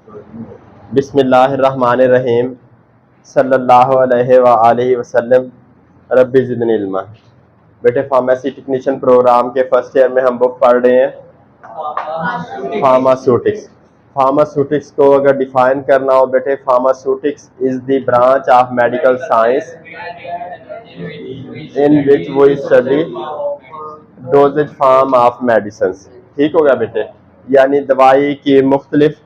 बिस्मिल्लाहिर्रहमानिर्रहीम सल्लल्लाहु अलैहि व आलिहि वसल्लम रब्बि ज़िदनी इल्मा। बेटे फार्मेसी टेक्नीशियन प्रोग्राम के फर्स्ट ईयर में हम बुक पढ़ रहे हैं फार्मास्यूटिक्स। फार्मास्यूटिक्स को अगर डिफाइन करना हो बेटे, pharmaceutics is the branch of medical science in which we study dosage form of medicine. ठीक हो गया बेटे, यानी दवाई की मुख्तलिफ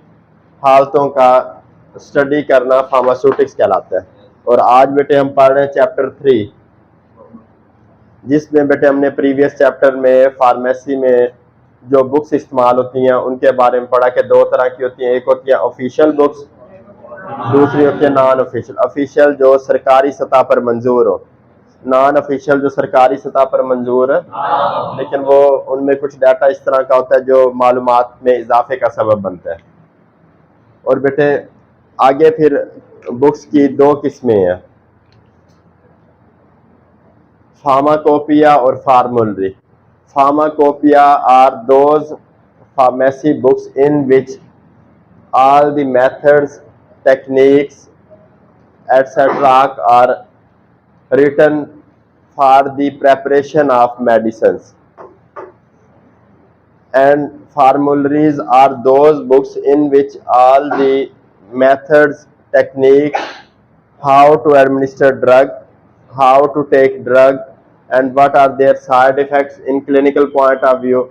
हालतों का स्टडी करना फार्मास्यूटिक्स कहलाता है। और आज बेटे हम पढ़ रहे हैं चैप्टर 3, जिसमें बेटे हमने प्रीवियस चैप्टर में फार्मेसी में जो बुक्स इस्तेमाल होती हैं उनके बारे में पढ़ा कि दो तरह की होती हैं। एक होती है ऑफिशियल बुक्स, दूसरी होती है नॉन ऑफिशियल। ऑफिशियल जो सरकारी सतह पर मंजूर हो, नॉन ऑफिशियल जो सरकारी सतह पर मंजूर है लेकिन वो उनमें कुछ डाटा इस तरह का होता है जो मालूमात में इजाफे का सबब बनता है। और बेटे आगे फिर बुक्स की दो किस्में हैं, फार्माकोपिया और formulary. Pharmacopoeia are those pharmacy books in which all the methods, techniques, etc. are written for the preparation of medicines. And formularies are those books in which all the methods, techniques, how to administer drug, how to take drug, and what are their side effects in clinical point of view,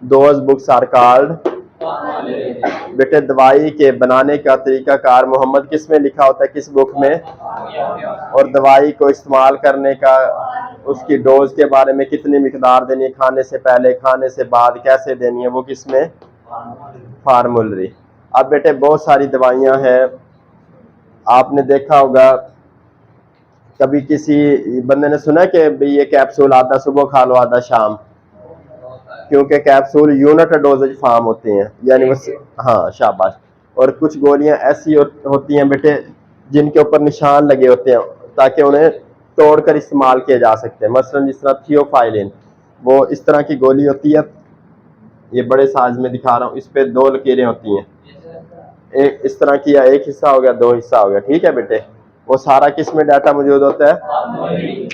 those books are called। बेटे दवाई के बनाने का तरीकाकार मोहम्मद किस में लिखा होता है, किस बुक में? और दवाई को इस्तेमाल करने का, उसकी डोज के बारे में कितनी मिकदार देनी है, खाने से पहले खाने से बाद कैसे देनी है, वो किस में? फार्मुलरी। अब बेटे बहुत सारी दवाइयां हैं, आपने देखा होगा कभी किसी बंदे ने सुना कि भाई ये कैप्सूल आधा सुबह खा लो आधा शाम, क्योंकि कैप्सूल यूनिट डोजेज फार्म होते हैं, यानी बस। हाँ शाबाश। और कुछ गोलियां ऐसी होती हैं बेटे जिनके ऊपर निशान लगे होते हैं ताकि उन्हें तोड़कर इस्तेमाल किए जा सकते हैं। मसलन जिस तरह थियोफाइलिन, वो इस तरह की गोली होती है, ये बड़े साइज में दिखा रहा हूँ, इस पे दो लकीरें होती हैं, एक इस तरह की, एक हिस्सा हो गया, दो हिस्सा हो गया, ठीक है बेटे। वो सारा किस में डाटा मौजूद होता है।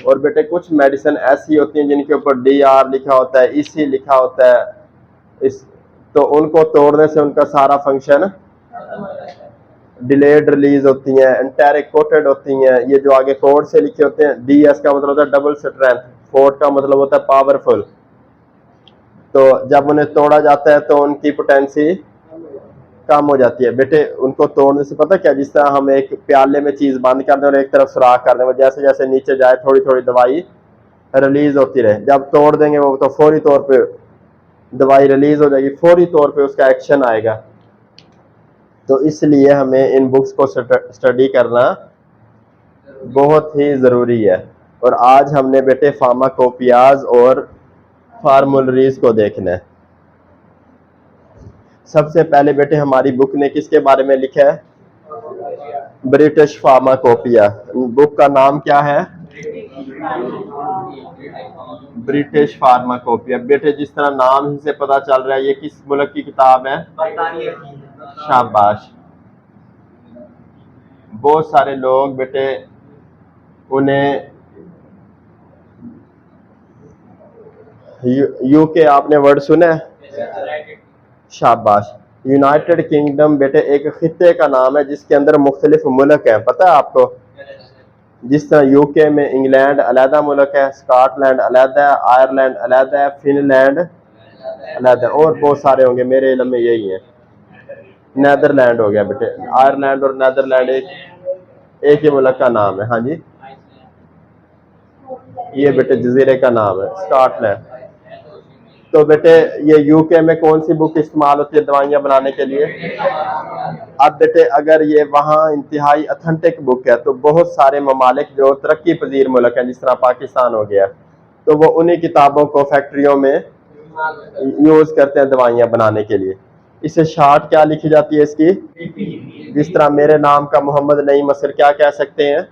और बेटे कुछ मेडिसिन ऐसी होती हैं जिनके ऊपर DR लिखा होता है, EC लिखा होता है, इस तो उनको तोड़ने से उनका सारा फंक्शन डिलेड रिलीज होती हैं, एंटेरिक कोटेड होती हैं। ये जो आगे कोड से लिखे होते हैं, DS का मतलब होता है डबल स्ट्रेंथ, फोर्ट का मतलब होता है पावरफुल। तो जब उन्हें तोड़ा जाता है तो उनकी पोटेंसी कम हो जाती है। बेटे उनको तोड़ने से पता क्या, जिस तरह हम एक प्याले में चीज बंद कर दें और एक तरफ सुराख कर दें, जैसे जैसे नीचे जाए थोड़ी थोड़ी दवाई रिलीज होती रहे। जब तोड़ देंगे वो तो फौरी तौर पे दवाई रिलीज हो जाएगी, फौरी तौर पे उसका एक्शन आएगा। तो इसलिए हमें इन बुक्स को स्टडी करना बहुत ही जरूरी है। और आज हमने बेटे फार्माकोपियाज और फार्मुलरीज को देखना है। सबसे पहले बेटे हमारी बुक ने किसके बारे में लिखा है? British pharmacopoeia. बुक का नाम क्या है? British pharmacopoeia. बेटे जिस तरह नाम ही से पता चल रहा है ये किस मुल्क की किताब है? शाबाश। बहुत सारे लोग बेटे उन्हें यूके, आपने वर्ड सुना है? शाबाश। यूनाइटेड किंगडम बेटे एक खित्ते का नाम है जिसके अंदर मुख्तलिफ मुल्क हैं, पता है आपको? जिस तरह यूके में इंग्लैंड अलहदा मुल्क है, स्कॉटलैंड अलहदा है, आयरलैंड अलहदा है, फिनलैंड अलहदा है, और बहुत सारे होंगे, मेरे इल्म में यही है। नेदरलैंड हो गया बेटे, आयरलैंड और नेदरलैंड एक ही मुल्क का नाम है। हाँ जी, ये बेटे जजीरे का नाम है स्कॉटलैंड। तो बेटे ये यूके में कौन सी बुक इस्तेमाल होती है दवाइयां बनाने के लिए? अब बेटे अगर ये वहाँ इंतहाई अथेंटिक बुक है तो बहुत सारे ममालिक जो तरक्की पजीर मुल्क हैं, जिस तरह पाकिस्तान हो गया, तो वो उन्हीं किताबों को फैक्ट्रियों में यूज करते हैं दवाइयां बनाने के लिए। इसे शार्ट क्या लिखी जाती है इसकी? जिस तरह मेरे नाम का मोहम्मद नईम असर क्या कह सकते हैं?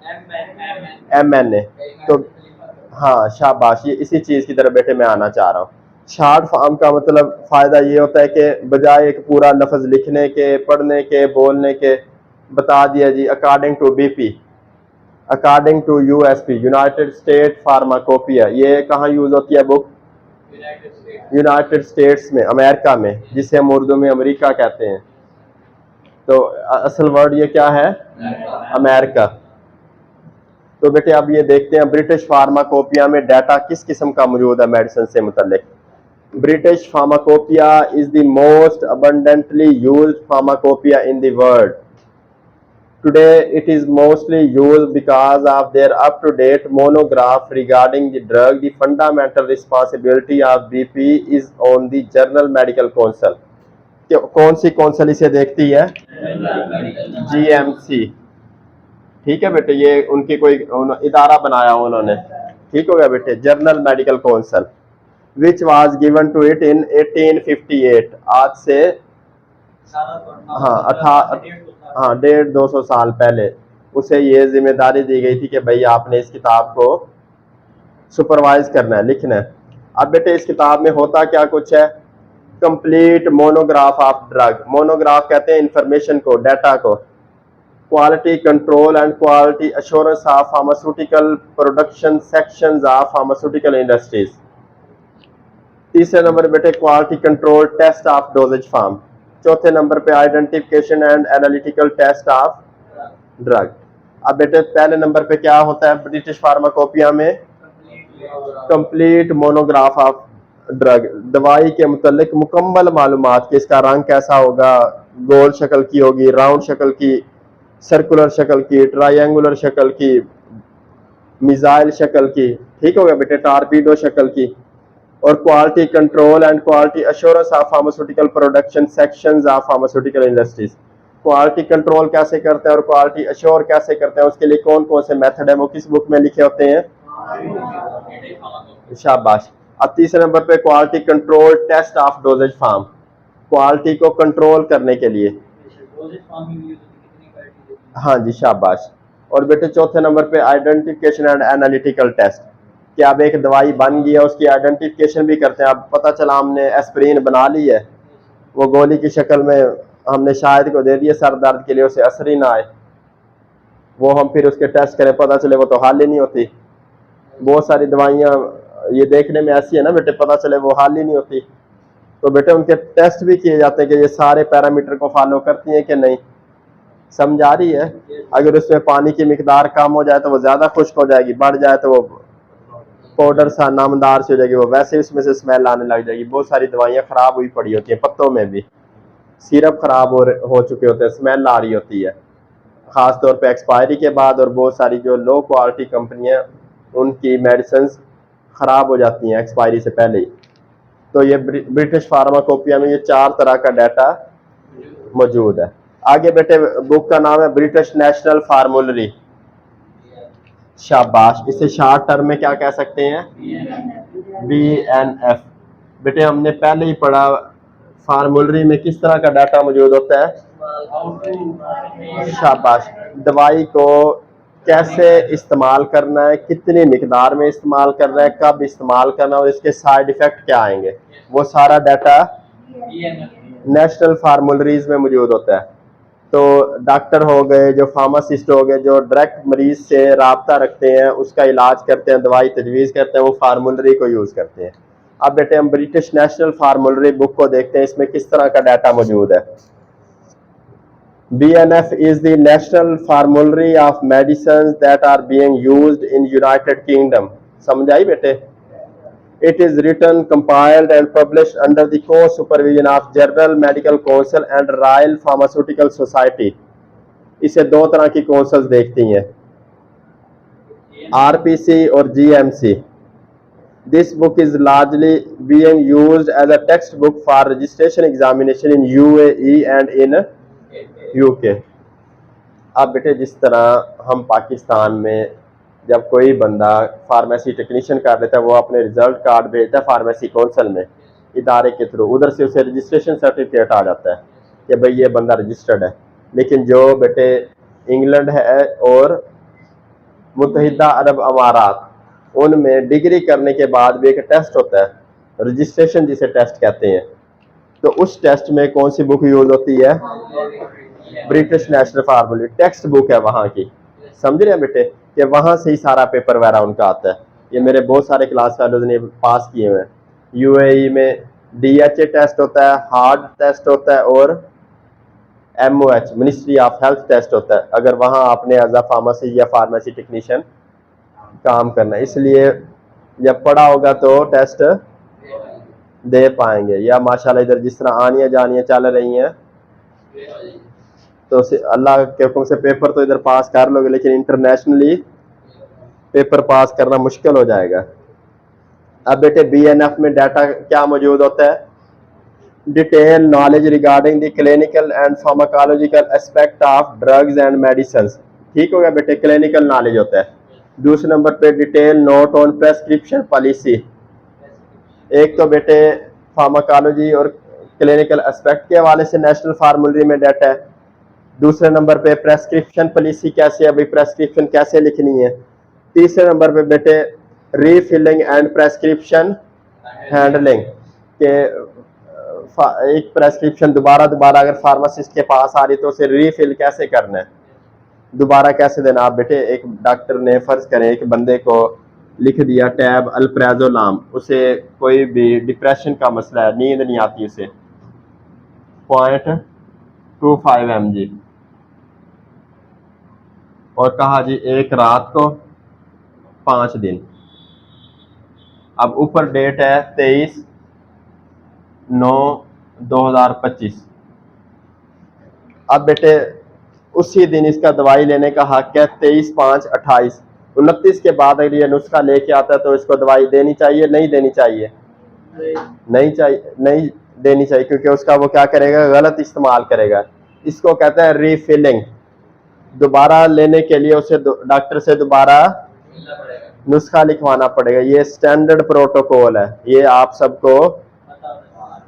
MNA। तो हाँ शाबाश, ये इसी चीज की तरफ बेटे मैं आना चाह रहा हूँ। शार्ट फॉर्म का मतलब फ़ायदा ये होता है कि बजाय एक पूरा लफ्ज़ लिखने के, पढ़ने के, बोलने के, बता दिया जी according to BP, according to USP, United State pharmacopoeia. ये कहाँ यूज़ होती है बुक? यूनाइटेड स्टेट्स में, अमेरिका में, जिसे हम उर्दू में अमेरिका कहते हैं। तो असल वर्ड ये क्या है? अमेरिका। तो बेटे अब ये देखते हैं ब्रिटिश फार्माकोपिया में डाटा किस किस्म का मौजूद है मेडिसिन से मुतल्लिक। British pharmacopoeia is the most abundantly used pharmacopoeia in the world. Today it is mostly used because of their up-to-date monograph regarding the drug. The fundamental responsibility of BP is on the Journal Medical Council. कौन सी council इसे देखती है? GMC। ठीक है बेटे, ये उनकी कोई इदारा बनाया उन्होंने। ठीक हो गया बेटे, general medical council, which was given to it in 1858। आज से हाँ 150-200 साल पहले उसे ये जिम्मेदारी दी गई थी कि भाई आपने इस किताब को सुपरवाइज करना है, लिखना है। अब बेटे इस किताब में होता क्या कुछ है? Complete monograph of drug. Monograph कहते हैं इंफॉर्मेशन को, डाटा को। Quality control and quality assurance of pharmaceutical production sections of pharmaceutical industries. तीसरे नंबर बेटे quality control test of dosage form. चौथे नंबर पे identification and analytical test of drug. अब बेटे पहले नंबर पे क्या होता है ब्रिटिश फार्माकोपिया में? Complete monograph of drug. दवाई के मुतल्लिक मुकम्मल मालूमात कि इसका रंग कैसा होगा, गोल शक्ल की होगी, राउंड शक्ल की, सर्कुलर शक्ल की, ट्रायंगुलर शक्ल की, मिसाइल शक्ल की। ठीक हो गया बेटे, टारपीडो शक्ल की। और quality control and quality assurance of pharmaceutical production sections of pharmaceutical industries. Quality control कैसे करते हैं और क्वालिटी अश्योर कैसे करते हैं, उसके लिए कौन कौन से मेथड है वो किस बुक में लिखे होते हैं? शाबाश। अब तीसरे नंबर पे quality control test of dosage form. Quality को कंट्रोल करने के लिए, हाँ जी शाबाश। और बेटे चौथे नंबर पे आइडेंटिफिकेशन एंड एनालिटिकल टेस्ट, कि अब एक दवाई बन गई है उसकी आइडेंटिफिकेशन भी करते हैं। अब पता चला हमने एस्प्रिन बना ली है, वो गोली की शक्ल में हमने शायद को दे दिए सर दर्द के लिए, उसे असर ही ना आए, वो हम फिर उसके टेस्ट करें, पता चले वो तो हाल ही नहीं होती। बहुत सारी दवाइयाँ ये देखने में ऐसी है ना बेटे, पता चले वो हाल ही नहीं होती। तो बेटे उनके टेस्ट भी किए जाते हैं कि ये सारे पैरामीटर को फॉलो करती हैं कि नहीं। समझ आ रही है? अगर उसमें पानी की मिकदार कम हो जाए तो वो ज्यादा खुश्क हो जाएगी, बढ़ जाए तो वो पाउडर सा नामदार से हो जाएगी, वो वैसे उसमें से स्मेल आने लग जाएगी। बहुत सारी दवाइयाँ खराब हुई पड़ी होती हैं, पत्तों में भी सिरप खराब हो चुके होते हैं, स्मेल आ रही होती है खास तौर पे एक्सपायरी के बाद। और बहुत सारी जो लो क्वालिटी कंपनियां उनकी मेडिसिन खराब हो जाती हैं एक्सपायरी से पहले ही। तो ये ब्रिटिश फार्माकोपिया में ये 4 तरह का डाटा मौजूद है। आगे बेटे बुक का नाम है ब्रिटिश नेशनल फार्मूलरी। शाबाश। इसे शॉर्ट टर्म में क्या कह सकते हैं? BNF। बेटे हमने पहले ही पढ़ा फार्मूलरी में किस तरह का डाटा मौजूद होता है। शाबाश। दवाई को कैसे इस्तेमाल करना है, कितनी मिकदार में इस्तेमाल करना है, कब इस्तेमाल करना है और इसके साइड इफेक्ट क्या आएंगे, वो सारा डाटा नेशनल फार्मूलरीज में मौजूद होता है। तो डॉक्टर हो गए, जो फार्मासिस्ट हो गए, जो डायरेक्ट मरीज से राब्ता रखते हैं, उसका इलाज करते हैं, दवाई तजवीज़ करते हैं, वो फार्मूलरी को यूज़ करते हैं। अब बेटे हम ब्रिटिश नेशनल फार्मूलरी बुक को देखते हैं, इसमें किस तरह का डाटा मौजूद है। BNF is the national formulary of medicines that are being used in United Kingdom. समझ आई बेटे? It is written, compiled and published under the co-supervision of Journal Medical Council and Royal Pharmaceutical Society. इसे 2 तरह की councils देखती हैं, RPC और GMC. This book is largely being used as a textbook for registration examination in UAE and in UK. अब बेटे जिस तरह हम पाकिस्तान में जब कोई बंदा फार्मेसी टेक्नीशियन कर लेता है, वो अपने रिजल्ट कार्ड भेजता है फार्मेसी काउंसिल में इदारे के थ्रू, उधर से उसे रजिस्ट्रेशन सर्टिफिकेट आ जाता है कि भाई ये बंदा रजिस्टर्ड है। लेकिन जो बेटे इंग्लैंड है और मुत्तहिदा अरब अमारात, उनमें डिग्री करने के बाद भी एक टेस्ट होता है रजिस्ट्रेशन जिसे टेस्ट कहते हैं। तो उस टेस्ट में कौन सी बुक यूज होती है? ब्रिटिश नेशनल फार्मूले टेक्स्ट बुक है वहां की। समझ रहे हैं बेटे कि वहां से ही सारा पेपर वगैरह उनका आता है। ये मेरे बहुत सारे क्लास फेलोज ने पास किए हुए हैं। यूएई में डीएचए टेस्ट होता है, हार्ड टेस्ट होता है, और MOH ministry of health test होता है, अगर वहां आपने एज अ फार्मेसी या फार्मेसी टेक्नीशियन काम करना है। इसलिए जब पढ़ा होगा तो टेस्ट दे पाएंगे। या माशाल्लाह इधर जिस तरह आनियां जानियां चल रही हैं, तो अल्लाह के हुक्म से पेपर तो इधर पास कर लोगे, लेकिन इंटरनेशनली पेपर पास करना मुश्किल हो जाएगा। अब बेटे बीएनएफ में डाटा क्या मौजूद होता है? Detail knowledge regarding the clinical and pharmacological aspect of drugs and medicine. ठीक हो गया बेटे, क्लिनिकल नॉलेज होता है। दूसरे नंबर पे detail note on prescription policy. एक तो बेटे फार्माकोलॉजी और क्लिनिकल एस्पेक्ट के हवाले से नेशनल फार्मूलरी में डाटा है। दूसरे नंबर पे प्रेस्क्रिप्शन पॉलिसी कैसे है, भाई प्रेस्क्रिप्शन कैसे लिखनी है। तीसरे नंबर पे बेटे रीफिलिंग एंड प्रेस्क्रिप्शन हैंडलिंग के एक प्रेस्क्रिप्शन दोबारा दोबारा अगर फार्मासिस्ट के पास आ रही तो उसे रीफिल कैसे करना है, दोबारा कैसे देना। आप बेटे एक डॉक्टर ने फर्ज करें एक बंदे को लिख दिया टैब अल्प्राजोलाम, उसे कोई भी डिप्रेशन का मसला है, नींद नहीं आती उसे, 0.25 mg, और कहा जी एक रात को 5 दिन। अब ऊपर डेट है 23/9/2025। अब बेटे उसी दिन इसका दवाई लेने का हक है, 23/5/28। 29 के बाद अगर ये नुस्खा लेके आता है तो इसको दवाई देनी चाहिए नहीं देनी चाहिए? नहीं चाहिए, नहीं देनी चाहिए, क्योंकि उसका वो क्या करेगा, गलत इस्तेमाल करेगा। इसको कहते हैं रीफिलिंग। दोबारा लेने के लिए उसे डॉक्टर से दोबारा नुस्खा लिखवाना पड़ेगा। ये स्टैंडर्ड प्रोटोकॉल है, ये आप सबको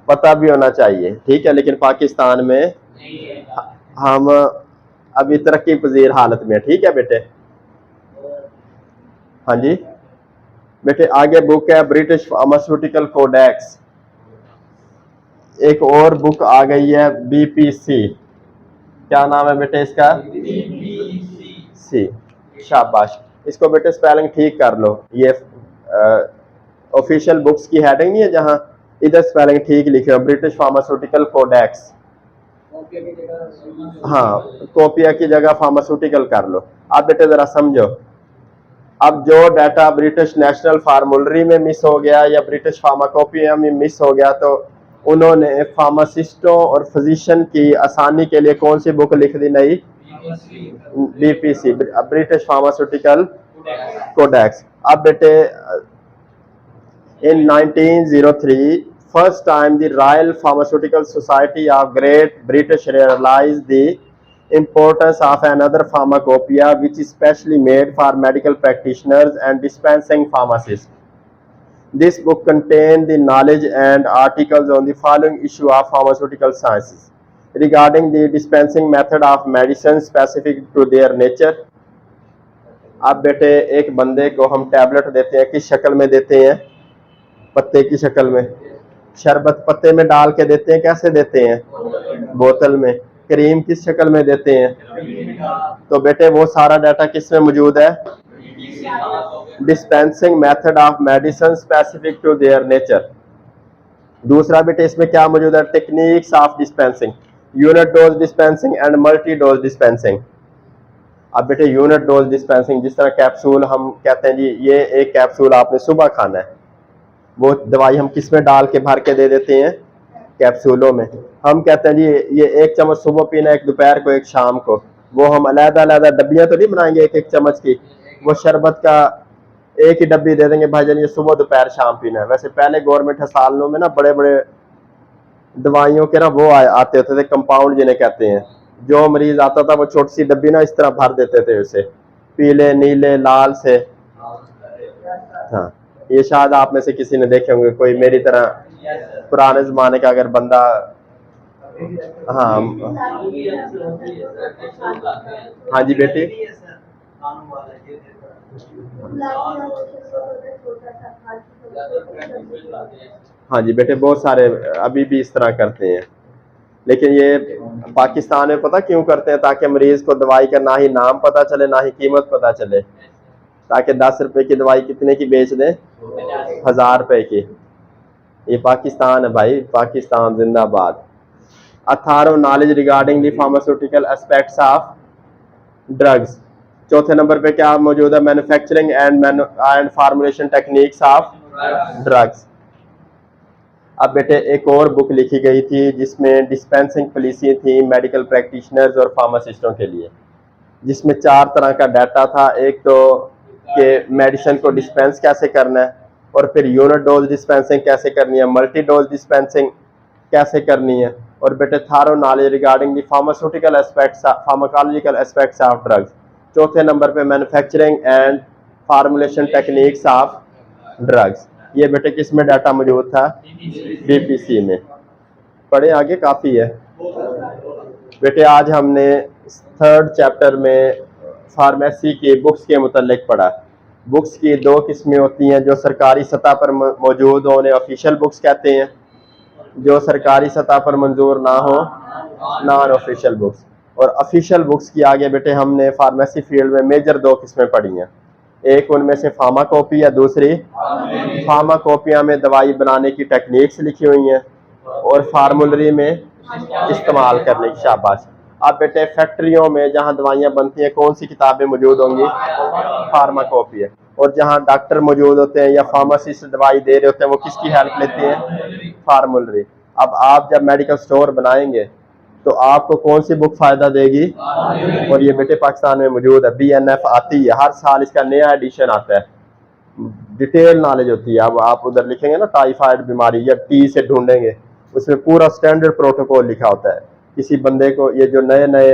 पता भी होना चाहिए, ठीक है। लेकिन पाकिस्तान में हम अभी तरक्की पजीर हालत में, ठीक है बेटे। हाँ जी बेटे, आगे बुक है ब्रिटिश फार्मास्यूटिकल कोडेक्स। एक और बुक आ गई है बीपीसी। क्या नाम है बेटे इसका? सी। शाबाश, इसको बेटे स्पेलिंग ठीक कर लो। ये ऑफिशियल बुक्स की हेडिंग नहीं है जहां, इधर स्पेलिंग ठीक लिखे हो, ब्रिटिश फार्मास्यूटिकल कोडेक्स। हाँ, कॉपिया की जगह फार्मास्यूटिकल कर लो। अब बेटे जरा समझो, अब जो डाटा ब्रिटिश नेशनल फार्मूलरी में मिस हो गया या ब्रिटिश फार्माकोपिया में मिस हो गया, तो उन्होंने फार्मासिस्टों और फिजिशियन की आसानी के लिए कौन सी बुक लिख दी नई? BPC, British Pharmaceutical Codex. अब बेटे in 1903 first time the Royal Pharmaceutical Society of Great British realized the importance of another pharmacopoeia which is specially made for medical practitioners and dispensing pharmacists. This book contained the knowledge and articles on the following issue of pharmaceutical sciences regarding the dispensing method of medicine specific to their nature. अब बेटे एक बंदे को हम tablet देते हैं, किस शक्ल में देते हैं? पत्ते की शक्ल में। शरबत पत्ते में डाल के देते हैं, कैसे देते हैं? बोतल में। क्रीम किस शक्ल में देते हैं? तो बेटे वो सारा डाटा किस में मौजूद है? Dispensing method of medicine specific to their nature. दूसरा बेटे इसमें क्या मौजूद है? Techniques of dispensing, unit dose dispensing and multi dose dispensing. अब बेटे यूनिट डोज डिस्पेंसिंग, जिस तरह कैप्सूल हम कहते हैं जी ये एक कैप्सूल आपने सुबह खाना है, वो दवाई हम किस में डाल के भर के दे देते हैं? कैप्सूलों में। हम कहते हैं जी ये एक चम्मच सुबह पीना, एक दोपहर को, एक शाम को। वो हम अलग अलग डब्बियां तो नहीं बनाएंगे एक एक चम्मच की, वो शरबत का एक ही डब्बी दे देंगे, भाईजान ये सुबह दोपहर शाम पीना है। वैसे पहले गवर्नमेंट अस्पतालों में ना बड़े बड़े दवाइयों के ना वो आते होते थे, कंपाउंड जिन्हें कहते हैं। जो मरीज आता था वो छोटी सी डब्बी ना इस तरह भर देते थे उसे, पीले नीले लाल से। हाँ, ये शायद आप में से किसी ने देखे होंगे, कोई मेरी तरह पुराने जमाने का अगर बंदा। हाँ हाँ जी बेटी, हाँ जी बेटे, बहुत सारे अभी भी इस तरह करते हैं, लेकिन ये पाकिस्तान में पता क्यों करते हैं? ताकि मरीज को दवाई का ना ही नाम पता चले ना ही कीमत पता चले, ताकि 10 रुपए की दवाई कितने की बेच दें? 1000 रुपए की। ये पाकिस्तान है भाई, पाकिस्तान जिंदाबाद। A thorough knowledge regarding the pharmaceutical aspects of drugs। चौथे नंबर पे क्या मौजूद है? Manufacturing and formulation techniques of drugs. अब बेटे एक और बुक लिखी गई थी जिसमें डिस्पेंसिंग पॉलिसी थी मेडिकल प्रैक्टिशनर्स और फार्मासिस्टों के लिए, जिसमें 4 तरह का डाटा था। एक तो कि मेडिसिन को डिस्पेंस कैसे करना है, और फिर यूनिट डोज डिस्पेंसिंग कैसे करनी है, मल्टी डोज डिस्पेंसिंग कैसे करनी है, और बेटे थारो knowledge regarding the pharmaceutical aspects pharmacological aspects of drugs. चौथे नंबर पे manufacturing and formulation techniques of drugs. ये बेटे किस में डाटा मौजूद था? बीपीसी में। पढ़े आगे, काफ़ी है बेटे। आज हमने 3rd चैप्टर में फार्मेसी की बुक्स के मुतल्लिक पढ़ा। बुक्स की 2 किस्में होती हैं, जो सरकारी सतह पर मौजूद हो उन्हें ऑफिशियल बुक्स कहते हैं, जो सरकारी सतह पर मंजूर ना हो नॉन ऑफिशियल बुक्स। और ऑफिशियल बुक्स की आगे बेटे हमने फार्मेसी फील्ड में मेजर 2 किस्में पढ़ी हैं। एक उनमें से फार्माकोपी या दूसरी फार्माकोपिया में दवाई बनाने की टेक्निक्स लिखी हुई हैं, और फार्मूलरी में इस्तेमाल करने की। शाबाश। अब बेटे फैक्ट्रियों में जहाँ दवाइयाँ बनती हैं कौन सी किताबें मौजूद होंगी? फार्माकोपी है। और जहाँ डॉक्टर मौजूद होते हैं या फार्मासिस्ट दवाई दे रहे होते हैं वो किसकी हेल्प लेते हैं? फार्मूलरी। अब आप जब मेडिकल स्टोर बनाएंगे तो आपको कौन सी बुक फायदा देगी? और ये बेटे पाकिस्तान में मौजूद है, BNF आती है हर साल, इसका नया एडिशन आता है, डिटेल नॉलेज होती है। अब आप उधर लिखेंगे ना टाइफाइड बीमारी, या टी से ढूंढेंगे, उसमें पूरा स्टैंडर्ड प्रोटोकॉल लिखा होता है। किसी बंदे को, ये जो नए नए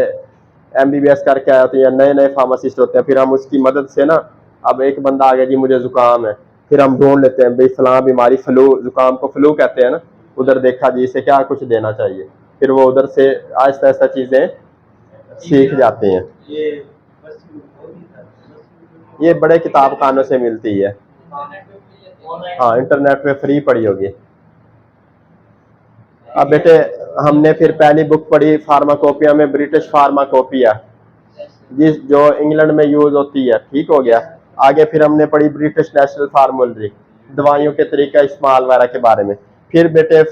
MBBS करके आए होते हैं या नए नए फार्मासिस्ट होते हैं, फिर हम उसकी मदद से ना, अब एक बंदा आ गया जी मुझे जुकाम है, फिर हम ढूंढ लेते हैं भाई फलां बीमारी, फ्लू, जुकाम को फ्लू कहते हैं ना, उधर देखा जी इसे क्या कुछ देना चाहिए, फिर वो उधर से आहिस्ता आहिस्ता चीज़ें सीख जाते हैं। ये बड़े किताब खानों से मिलती है। हाँ, इंटरनेट पे फ्री पड़ी होगी। अब बेटे हमने फिर पहली बुक पढ़ी फार्माकोपिया में, ब्रिटिश फार्माकोपिया, जिस जो इंग्लैंड में यूज होती है। ठीक हो गया। आगे फिर हमने पढ़ी ब्रिटिश नेशनल फार्मूलरी, दवाइयों के तरीका इस्तेमाल वगैरह के बारे में। फिर बेटे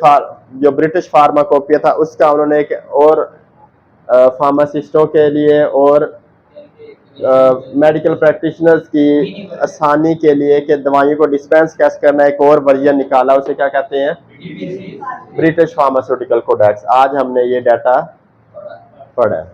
जो ब्रिटिश फार्माकोपिया था उसका उन्होंने एक और फार्मासिस्टों के लिए और मेडिकल प्रैक्टिशनर्स की आसानी के लिए कि दवाइयों को डिस्पेंस कैसे करना है, एक और वर्जन निकाला, उसे क्या कहते हैं? British Pharmaceutical Codex. आज हमने ये डाटा पढ़ा है।